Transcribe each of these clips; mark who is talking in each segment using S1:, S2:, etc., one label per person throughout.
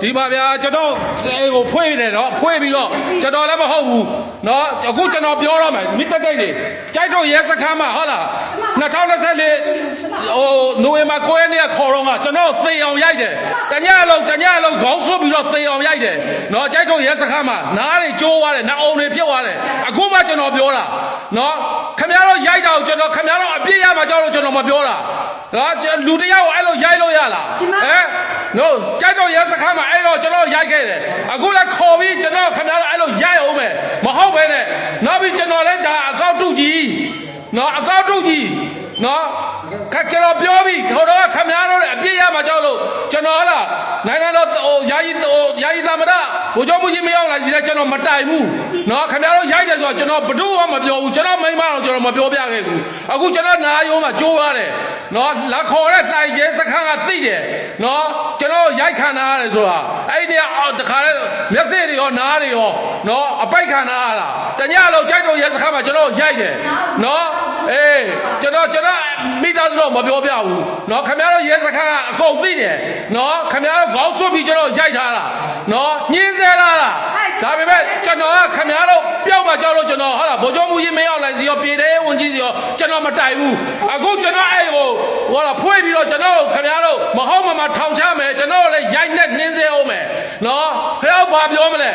S1: ဒီမှာဗျာကျွန်တော်ဟိုဖွေးတယ်နော်ဖွေးပြီးတော့ကျွန်တော်လည်းမဟုတ်ဘူးနော်အခုကျွန်တော်ပြောတော့မယ်မိတကိတ်တွေကြိုက်တော့ရဲစခန်းမှာဟုတ်လား2024ဟိုနိုဝင်ဘာ9ရက်နေ့ခေါ်တော့ကကျွန်တော်သေအောင်ရိုက်တယ်တညအလုံးခေါင်းဆွပြီးတော့သေအောင်ရိုက်တယ်နော်ကြိုက်တော့ရဲစခန်းမှာနားတွေကျိုးသွားတယ်နှာအုံတွေဖြုတ်သွားတယ်အခုမှကျွန်တော်ပြောတာနော်ခင်ဗျားတို့ရိုက်တာကိုကျွန်တော်ခင်ဗျားတို့အပြစ်ရမှာကြောက်လို့ကျွန်တော်မပြောတာနော်လူတယောက်ကိုအဲ့လိုရိုက်လို့ရလားဟမ်နော်ကြိုက်တော့ရဲစခန်းမှာအဲ့တော့ကျွန်တော်ရိုက်ခဲ့တယ်အခုလည်းခေါ်ပြီးကျွန်တော်ခင်ဗျားတို့အဲ့လိုရိုက်အောင်မယ်မဟုတ်ပဲနဲ့နောက်ပြီးကျွန်တော်လည်းဒါအကောက်တုကြီးနော်အကောက်တုကြီးနော်ကျွန်တော်ပြောပြီးဟိုတော့ခင်ဗျားတို့အပြစ်ရမှာကြောက်လို့ကျွန်တော်ဟလာနိုင်ငံတော်ဟိုယာယီသမရဘိုးချုပ်မှုကြီးမရောက်လာကြီးလည်းကျွန်တော်မတိုင်ဘူးနော်ခင်ဗျားတို့ရိုက်တယ်ဆိုတော့ကျွန်တော်ဘယ်သူမှမပြောဘူးကျွန်တော်မိမတော့ကျွန်တော်မပြောပြခဲ့ဘူးအခုကျွန်တော်နာယုံမှာကြိုးရတယ်နော်လာခေါ်တဲ့တိုင်ကျဲစခန်းကသိတယ်နော်ကျွန်တော်ရိုက်ခံထားရတယ်ဆိုတာအဲ့ဒီတခါလဲမျက်စိတွေရောနားတွေရောနော်အပိုက်ခံထားရတာတညလုံးကြိုက်တော့ရဲစခန်းမှာကျွန်တော်ရိုက်တယ်နော်အေးကျွန်တော်မိသားစုတော့မပြောပြဘူးနော်ခင်ဗျားတို့ရဲစခန်းကအကုန်သိတယ်နော်ခင်ဗျားတို့ခေါင်းဆွပြီးကျွန်တော်ရိုက်ထားတာနော်ညင်းစေလာတာဒါပေမဲ့ကျွန်တော်ကခင်ဗျားတို့ပျောက်မှကြောက်လို့ကျွန်တော်ဟာဗိုလ်ချုပ်မှုကြီးမရောက်လိုက်စီရောပြည်သေးဝန်ကြီးစီရောကျွန်တော်မတိုင်ဘူးအခုကျွန်တော်အဲ့ဟိုလာဖွေးပြီးတော့ကျွန်တော်ခင်ဗျားတို့မဟုတ်မှထောင်ချမယ်ကျွန်တော်လည်းရိုက်နဲ့နှင်းစေအောင်မယ်နော်ဖះဘာပြောမလဲ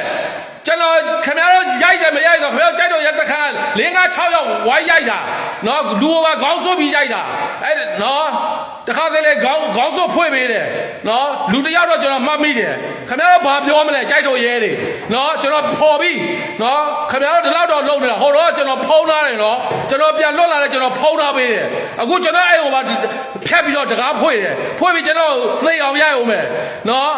S1: ကျွန်တော်ခင်ဗျားတို့ရိုက်တယ်မရိုက်တော့ခင်ဗျားကြိုက်တော့ရက်စခန်း5 6ယောက်ဝိုင်းရိုက်တာနော်လူကခေါင်းဆွပြီးရိုက်တာအဲ့နော်တခါတည်းလေခေါင်းဆွဖွေးပေးတယ်နော်လူတယောက်တော့ကျွန်တော်မှတ်မိတယ်ခင်ဗျားတို့ဘာပြောမလဲကြိုက်တော့ရဲတယ်နော်ကျွန်တော်ဖော်ပြီးနော်ခင်ဗျားတို့ဒီလောက်တော့လုံနေတာဟိုတော့ကျွန်တော်ဖုံးထားတယ်နော်ကျွန်တော်ပြန်လွတ်လာတယ်ကျွန်တော်ဖုံးထားပေးတယ်အခုကျွန်တော်အဲ့ဟိုမှာဖြတ်ပြီးတော့တကားဖွေးတယ်ဖွေးပြီးကျွန်တော်သိအောင်ရိုက်အောင်မယ်နော်